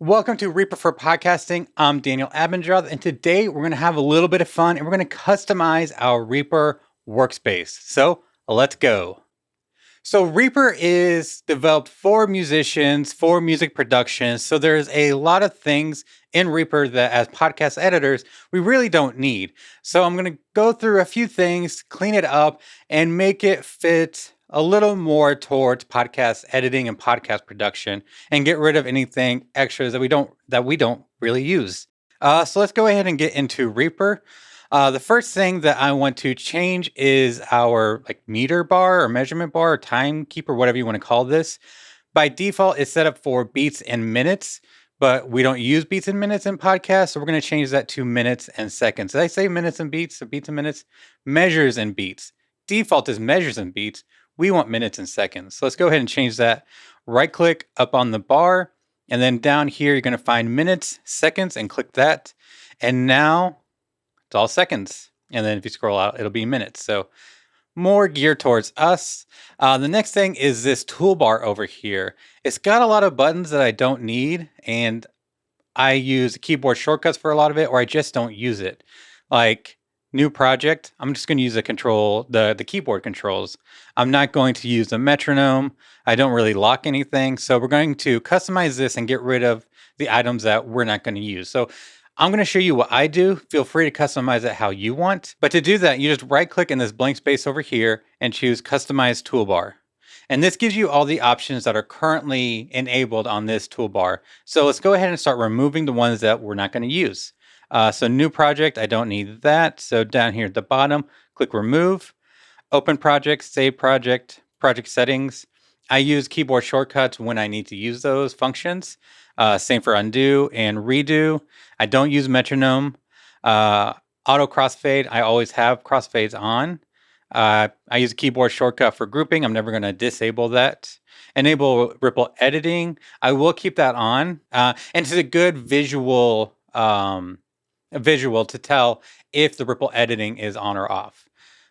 Welcome to Reaper for Podcasting. I'm Daniel Abendroth, and today we're going to have a little bit of fun and we're going to customize our Reaper workspace. So let's go. So Reaper is developed for musicians, for music production. So there's a lot of things in Reaper that as podcast editors, we really don't need. So I'm going to go through a few things, clean it up, and make it fit a little more towards podcast editing and podcast production, and get rid of anything extras that we don't really use. So let's go ahead and get into Reaper. The first thing that I want to change is our meter bar or measurement bar or timekeeper, whatever you want to call this. By default, it's set up for beats and minutes, but we don't use beats and minutes in podcasts, so we're going to change that to minutes and seconds. Did I say minutes and beats or beats and minutes? Measures and beats. Default is measures and beats. We want minutes and seconds. So let's go ahead and change that. Right click up on the bar, and then down here, you're going to find minutes, seconds, and click that. And now it's all seconds. And then if you scroll out, it'll be minutes. So more geared towards us. The next thing is this toolbar over here. It's got a lot of buttons that I don't need, and I use keyboard shortcuts for a lot of it, or I just don't use it. Like new project, I'm just going to use the keyboard controls. I'm not going to use the metronome. I don't really lock anything. So we're going to customize this and get rid of the items that we're not going to use. So I'm going to show you what I do. Feel free to customize it how you want. But to do that, you just right click in this blank space over here and choose Customize Toolbar. And this gives you all the options that are currently enabled on this toolbar. So let's go ahead and start removing the ones that we're not going to use. So new project, I don't need that. So down here at the bottom, click remove, open project, save project, project settings. I use keyboard shortcuts when I need to use those functions. Same for undo and redo. I don't use metronome. Auto crossfade, I always have crossfades on. I use a keyboard shortcut for grouping. I'm never going to disable that. Enable ripple editing. I will keep that on. And it's a good visual to tell if the ripple editing is on or off.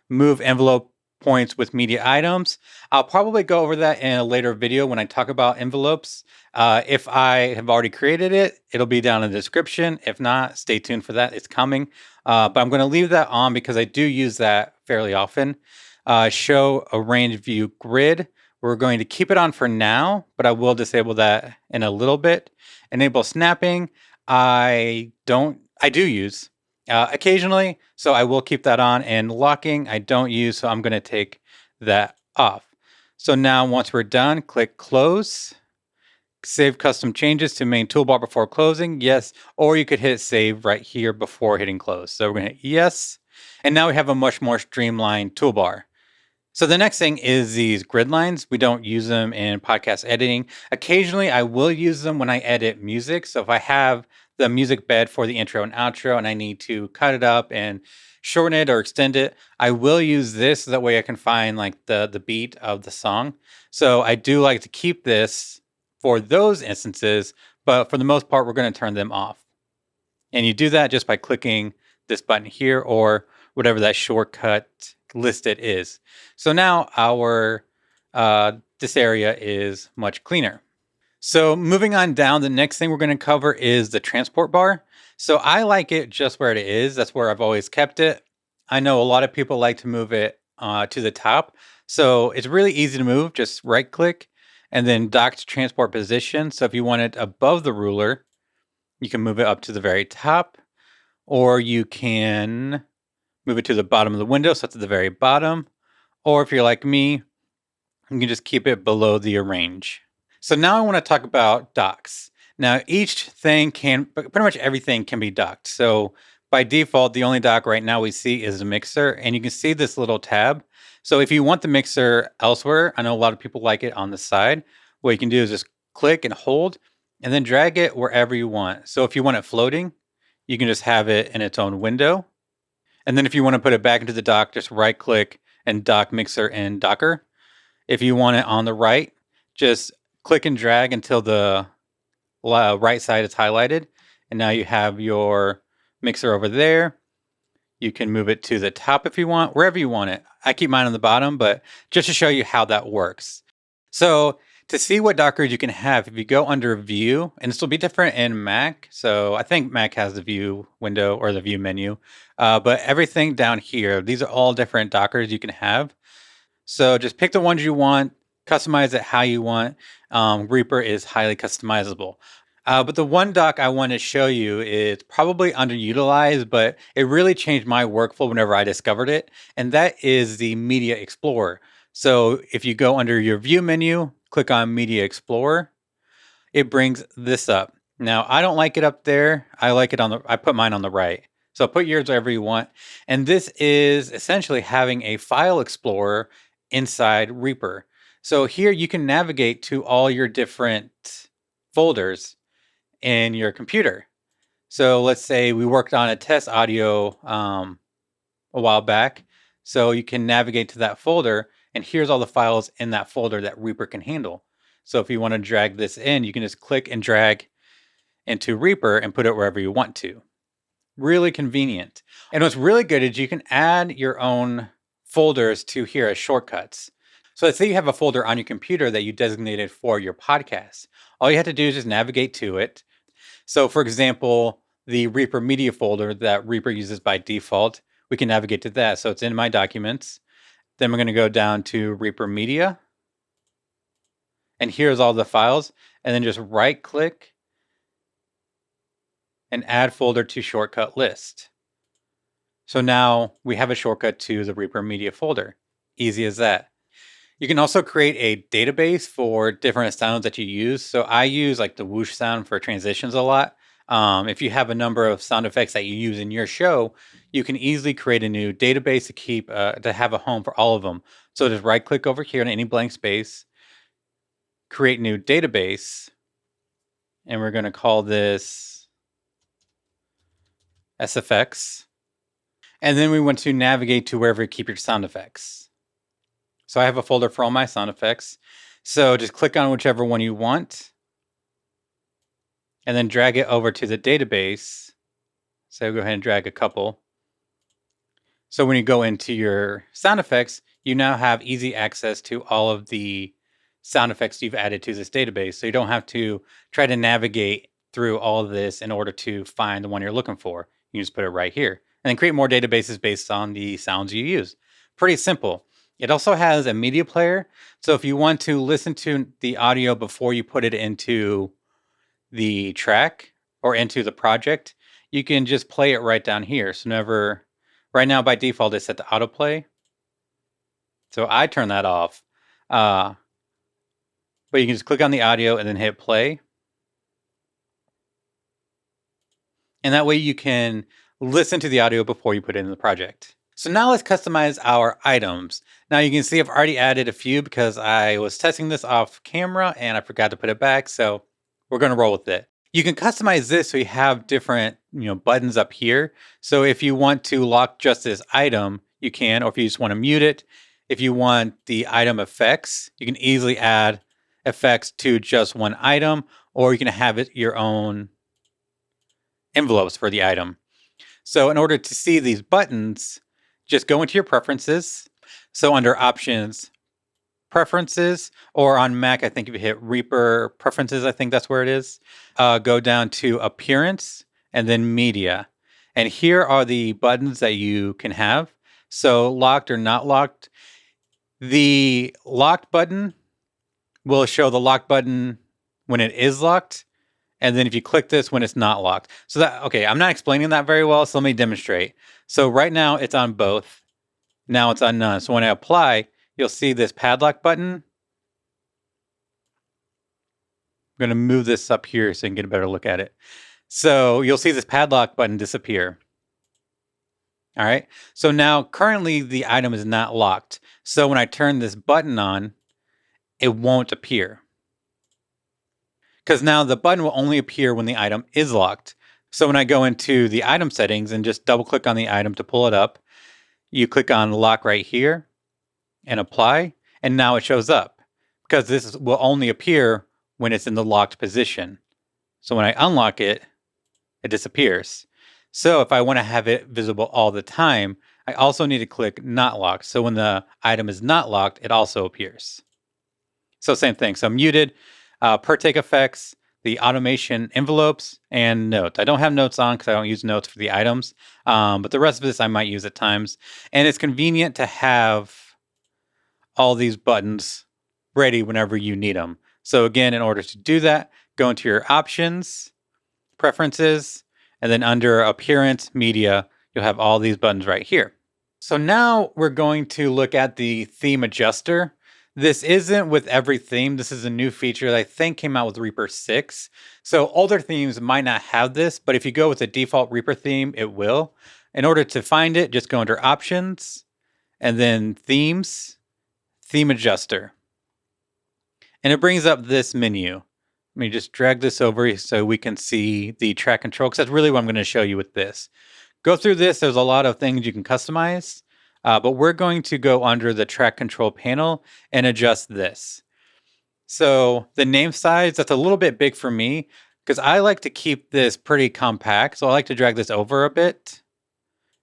Move envelope points with media items. I'll probably go over that in a later video when I talk about envelopes. If I have already created it, it'll be down in the description. If not, stay tuned for that. It's coming. But I'm going to leave that on because I do use that fairly often. Show a range view grid. We're going to keep it on for now, but I will disable that in a little bit. Enable snapping. I do use occasionally, so I will keep that on. And locking, I don't use, so I'm going to take that off. So now once we're done, click close. Save custom changes to main toolbar before closing, yes. Or you could hit save right here before hitting close. So we're going to hit yes. And now we have a much more streamlined toolbar. So the next thing is these grid lines. We don't use them in podcast editing. Occasionally, I will use them when I edit music. So if I have the music bed for the intro and outro and I need to cut it up and shorten it or extend it, I will use this so that way I can find like the beat of the song. So I do like to keep this for those instances, but for the most part, we're going to turn them off. And you do that just by clicking this button here or whatever that shortcut listed is. So now our this area is much cleaner. So moving on down, the next thing we're going to cover is the transport bar. So I like it just where it is. That's where I've always kept it. I know a lot of people like to move it to the top. So it's really easy to move. Just right click and then dock to transport position. So if you want it above the ruler, you can move it up to the very top, or you can move it to the bottom of the window, so it's at the very bottom. Or if you're like me, you can just keep it below the arrange. So now I want to talk about docks. Now each thing pretty much everything can be docked. So by default, the only dock right now we see is the mixer, and you can see this little tab. So if you want the mixer elsewhere, I know a lot of people like it on the side. What you can do is just click and hold, and then drag it wherever you want. So if you want it floating, you can just have it in its own window. And then if you want to put it back into the dock, just right click and dock mixer and docker. If you want it on the right, just click and drag until the right side is highlighted. And now you have your mixer over there. You can move it to the top if you want, wherever you want it. I keep mine on the bottom, but just to show you how that works. So To see what Dockers you can have, if you go under View, and this will be different in Mac. So I think Mac has the View window or the View menu. But everything down here, these are all different Dockers you can have. So just pick the ones you want, customize it how you want. Reaper is highly customizable. But the one dock I want to show you is probably underutilized, but it really changed my workflow whenever I discovered it. And that is the Media Explorer. So if you go under your View menu, click on Media Explorer, it brings this up. Now, I don't like it up there. I like it I put mine on the right. So put yours wherever you want. And this is essentially having a file explorer inside Reaper. So here you can navigate to all your different folders in your computer. So let's say we worked on a test audio a while back. So you can navigate to that folder, and here's all the files in that folder that Reaper can handle. So if you want to drag this in, you can just click and drag into Reaper and put it wherever you want to. Really convenient. And what's really good is you can add your own folders to here as shortcuts. So let's say you have a folder on your computer that you designated for your podcast. All you have to do is just navigate to it. So for example, the Reaper media folder that Reaper uses by default, we can navigate to that. So it's in my documents. Then we're going to go down to Reaper media. And here's all the files. And then just right click and add folder to shortcut list. So now we have a shortcut to the Reaper media folder. Easy as that. You can also create a database for different sounds that you use. So I use like the whoosh sound for transitions a lot. If you have a number of sound effects that you use in your show, you can easily create a new database to keep to have a home for all of them. So just right click over here in any blank space, create new database, and we're going to call this SFX. And then we want to navigate to wherever you keep your sound effects. So I have a folder for all my sound effects. So just click on whichever one you want and then drag it over to the database. So go ahead and drag a couple. So when you go into your sound effects, you now have easy access to all of the sound effects you've added to this database. So you don't have to try to navigate through all of this in order to find the one you're looking for. You just put it right here and then create more databases based on the sounds you use. Pretty simple. It also has a media player. So if you want to listen to the audio before you put it into the track or into the project, you can just play it right down here. So right now by default, it's set to autoplay. So I turn that off. But you can just click on the audio and then hit play. And that way you can listen to the audio before you put it in the project. So now let's customize our items. Now you can see I've already added a few because I was testing this off camera and I forgot to put it back. So we're going to roll with it. You can customize this so you have different buttons up here. So if you want to lock just this item, you can, or if you just want to mute it. If you want the item effects, you can easily add effects to just one item, or you can have it your own envelopes for the item. So in order to see these buttons, just go into your preferences. So under options, preferences, or on Mac, I think if you hit Reaper preferences, I think that's where it is. Go down to appearance and then media. And here are the buttons that you can have. So locked or not locked. The locked button will show the lock button when it is locked. And then if you click this when it's not locked. So okay, I'm not explaining that very well, so let me demonstrate. So right now it's on both. Now it's on none. So when I apply, you'll see this padlock button. I'm going to move this up here so you can get a better look at it. So you'll see this padlock button disappear. All right. So now currently the item is not locked. So when I turn this button on, it won't appear. Because now the button will only appear when the item is locked. So when I go into the item settings and just double click on the item to pull it up, you click on lock right here and apply, and now it shows up because this will only appear when it's in the locked position. So when I unlock it, it disappears. So if I want to have it visible all the time, I also need to click not locked. So when the item is not locked, it also appears. So same thing. So muted, per take effects, the automation envelopes, and notes. I don't have notes on because I don't use notes for the items, but the rest of this I might use at times. And it's convenient to have all these buttons ready whenever you need them. So again, in order to do that, go into your options, preferences, and then under appearance, media, you'll have all these buttons right here. So now we're going to look at the theme adjuster. This isn't with every theme. This is a new feature that I think came out with Reaper 6. So older themes might not have this, but if you go with the default Reaper theme, it will. In order to find it, just go under options and then themes, theme adjuster. And it brings up this menu. Let me just drag this over so we can see the track control, because that's really what I'm going to show you with this. Go through this. There's a lot of things you can customize, but we're going to go under the track control panel and adjust this. So the name size, that's a little bit big for me because I like to keep this pretty compact. So I like to drag this over a bit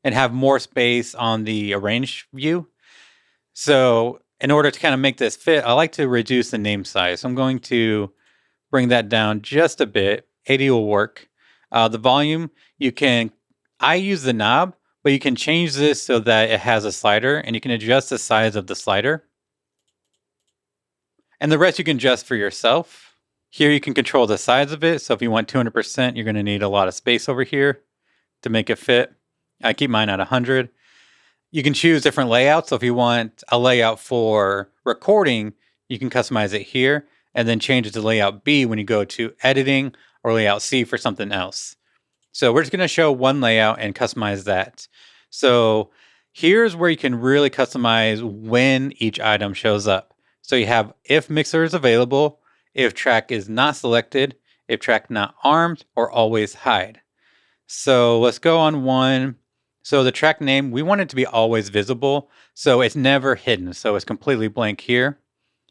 and have more space on the arrange view. So in order to kind of make this fit, I like to reduce the name size. So I'm going to bring that down just a bit. 80 will work. The volume, I use the knob, but you can change this so that it has a slider and you can adjust the size of the slider. And the rest you can adjust for yourself. Here you can control the size of it. So if you want 200%, you're going to need a lot of space over here to make it fit. I keep mine at 100. You can choose different layouts. So if you want a layout for recording, you can customize it here and then change it to layout B when you go to editing, or layout C for something else. So we're just going to show one layout and customize that. So here's where you can really customize when each item shows up. So you have if mixer is available, if track is not selected, if track not armed, or always hide. So let's go on one. So the track name, we want it to be always visible. So it's never hidden. So it's completely blank here.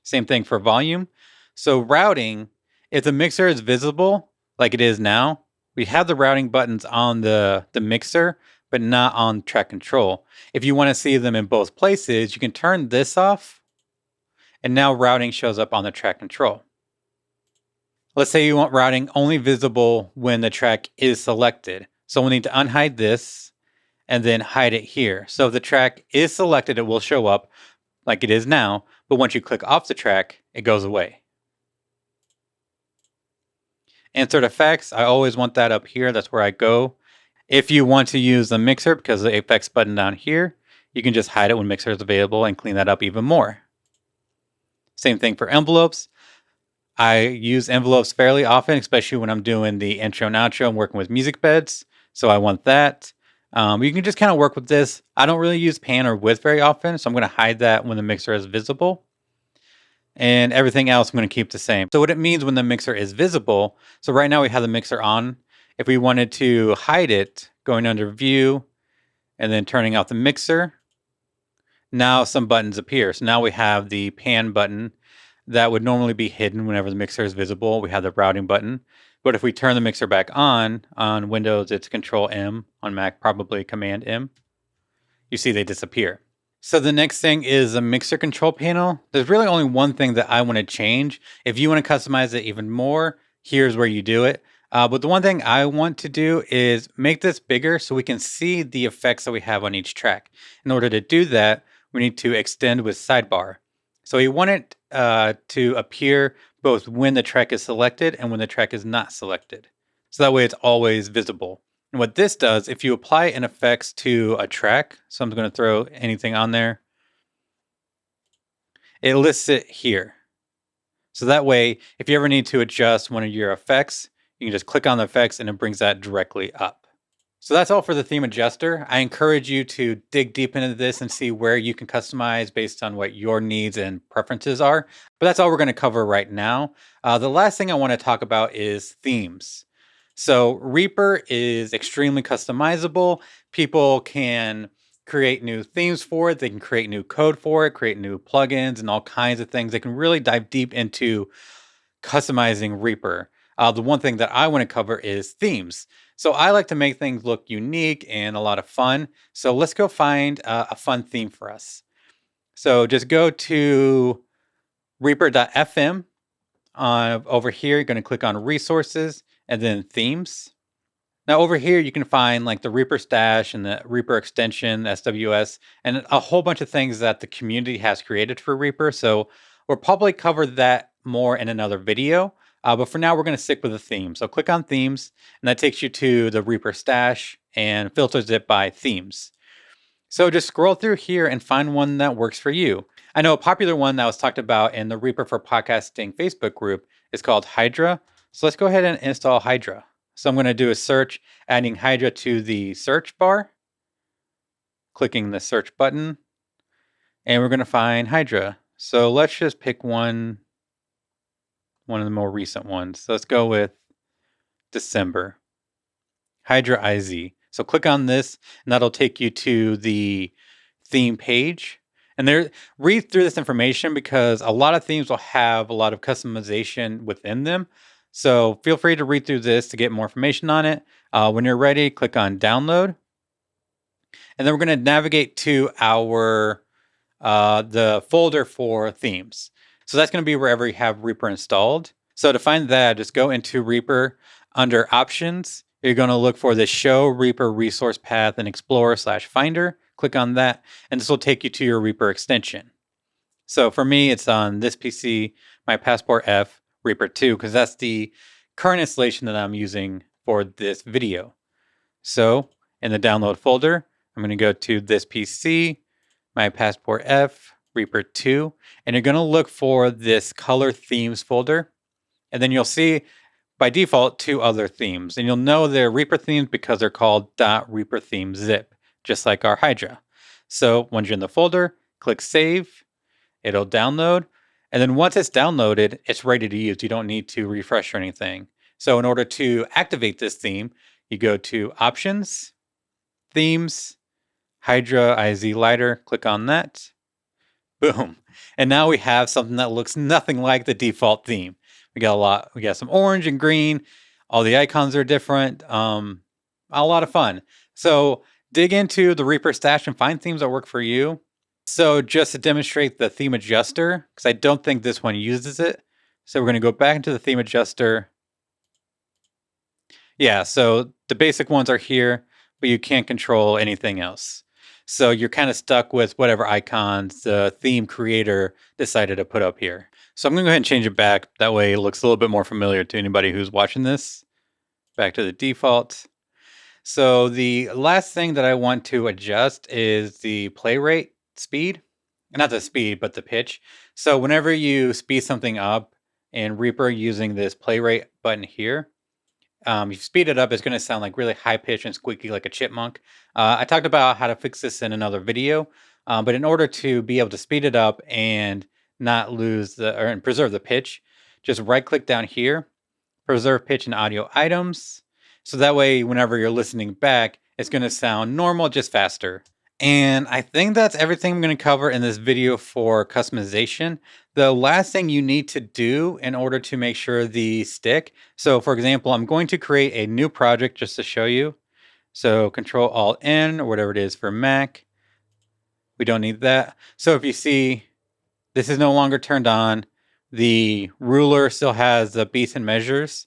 Same thing for volume. So routing, if the mixer is visible, like it is now, we have the routing buttons on the mixer, but not on track control. If you want to see them in both places, you can turn this off, and now routing shows up on the track control. Let's say you want routing only visible when the track is selected. So we'll need to unhide this and then hide it here. So if the track is selected, it will show up like it is now, but once you click off the track, it goes away. Insert effects, I always want that up here. That's where I go. If you want to use the mixer, because the effects button down here, you can just hide it when mixer is available and clean that up even more. Same thing for envelopes. I use envelopes fairly often, especially when I'm doing the intro and outro and working with music beds. So I want that. You can just kind of work with this. I don't really use pan or width very often, so I'm going to hide that when the mixer is visible. And everything else I'm going to keep the same. So what it means when the mixer is visible, so right now we have the mixer on. If we wanted to hide it, going under view and then turning off the mixer, now some buttons appear. So now we have the pan button that would normally be hidden whenever the mixer is visible. We have the routing button. But if we turn the mixer back on Windows, it's Control M. On Mac, probably Command M. You see they disappear. So the next thing is a mixer control panel. There's really only one thing that I want to change. If you want to customize it even more, here's where you do it. But the one thing I want to do is make this bigger so we can see the effects that we have on each track. In order to do that, we need to extend with sidebar. So we want it to appear both when the track is selected and when the track is not selected. So that way it's always visible. And what this does, if you apply an effects to a track, so I'm going to throw anything on there, it lists it here. So that way, if you ever need to adjust one of your effects, you can just click on the effects and it brings that directly up. So that's all for the theme adjuster. I encourage you to dig deep into this and see where you can customize based on what your needs and preferences are. But that's all we're going to cover right now. The last thing I want to talk about is themes. So Reaper is extremely customizable. People can create new themes for it. They can create new code for it, create new plugins and all kinds of things. They can really dive deep into customizing Reaper. The one thing that I want to cover is themes. So I like to make things look unique and a lot of fun. So let's go find a fun theme for us. So just go to Reaper.fm. Over here, you're going to click on resources and then themes. Now over here, you can find like the Reaper stash and the Reaper extension, SWS, and a whole bunch of things that the community has created for Reaper. So we'll probably cover that more in another video. But for now, we're going to stick with the theme. So click on themes, and that takes you to the Reaper stash and filters it by themes. So just scroll through here and find one that works for you. I know a popular one that was talked about in the Reaper for Podcasting Facebook group is called Hydra. So let's go ahead and install Hydra. So I'm going to do a search, adding Hydra to the search bar, clicking the search button, and we're going to find Hydra. So let's just pick one of the more recent ones. So let's go with December. Hydra IZ. So click on this, and that'll take you to the theme page. And read through this information because a lot of themes will have a lot of customization within them. So feel free to read through this to get more information on it. When you're ready, click on download. And then we're going to navigate to our the folder for themes. So that's going to be wherever you have Reaper installed. So to find that, just go into Reaper under options. You're going to look for the show Reaper resource path and explorer/finder. Click on that, and this will take you to your Reaper extension. So for me, it's on this PC, my Passport F Reaper 2, because that's the current installation that I'm using for this video. So in the download folder, I'm going to go to this PC, my Passport F Reaper 2, and you're going to look for this color themes folder. And then you'll see by default 2 other themes, and you'll know they're Reaper themes because they're called .reaper theme zip, just like our Hydra. So once you're in the folder, click save, it'll download, and then once it's downloaded, it's ready to use. You don't need to refresh or anything. So in order to activate this theme, you go to options, themes, Hydra IZ Lighter, click on that, boom. And now we have something that looks nothing like the default theme. We got some orange and green. All the icons are different. A lot of fun. So dig into the Reaper stash and find themes that work for you. So just to demonstrate the theme adjuster, because I don't think this one uses it. So we're going to go back into the theme adjuster. Yeah, so the basic ones are here, but you can't control anything else. So you're kind of stuck with whatever icons the theme creator decided to put up here. So I'm going to go ahead and change it back. That way it looks a little bit more familiar to anybody who's watching this. Back to the default. So the last thing that I want to adjust is the play rate speed. Not the speed, but the pitch. So whenever you speed something up in Reaper using this play rate button here, you speed it up, it's going to sound like really high pitched and squeaky like a chipmunk. I talked about how to fix this in another video, but in order to be able to speed it up and not lose and preserve the pitch, just right click down here, preserve pitch and audio items. So that way, whenever you're listening back, it's going to sound normal, just faster. And I think that's everything I'm going to cover in this video for customization. The last thing you need to do in order to make sure these stick. So for example, I'm going to create a new project just to show you. So Control-Alt-N or whatever it is for Mac. We don't need that. So if you see, this is no longer turned on. The ruler still has the beats and measures.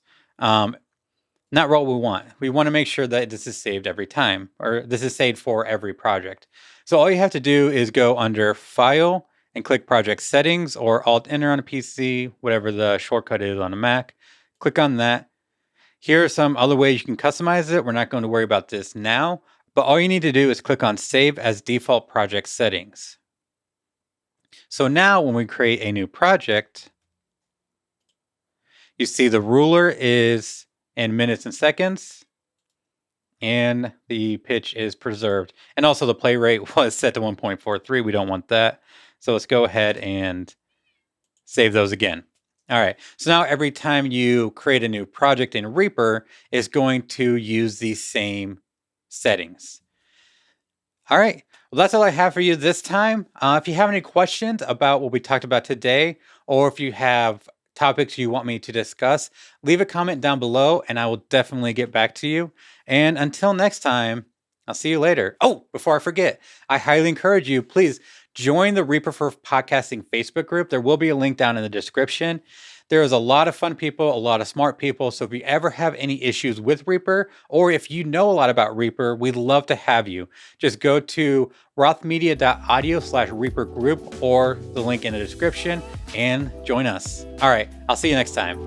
Not what we want. We want to make sure that this is saved every time, or this is saved for every project. So all you have to do is go under File and click Project Settings, or Alt-Enter on a PC, whatever the shortcut is on a Mac. Click on that. Here are some other ways you can customize it. We're not going to worry about this now, but all you need to do is click on Save as Default Project Settings. So now when we create a new project, you see the ruler is in minutes and seconds, and the pitch is preserved. And also the play rate was set to 1.43. We don't want that. So let's go ahead and save those again. All right, so now every time you create a new project in Reaper, it's going to use these same settings. All right, well, that's all I have for you this time. If you have any questions about what we talked about today, or if you have topics you want me to discuss, leave a comment down below and I will definitely get back to you. And until next time, I'll see you later. Oh, before I forget, I highly encourage you, please Join the Reaper for Podcasting Facebook group. There will be a link down in the description. There is a lot of fun people, a lot of smart people. So if you ever have any issues with Reaper, or if you know a lot about Reaper, we'd love to have you. Just go to rothmedia.audio/Reaper group or the link in the description and join us. All right, I'll see you next time.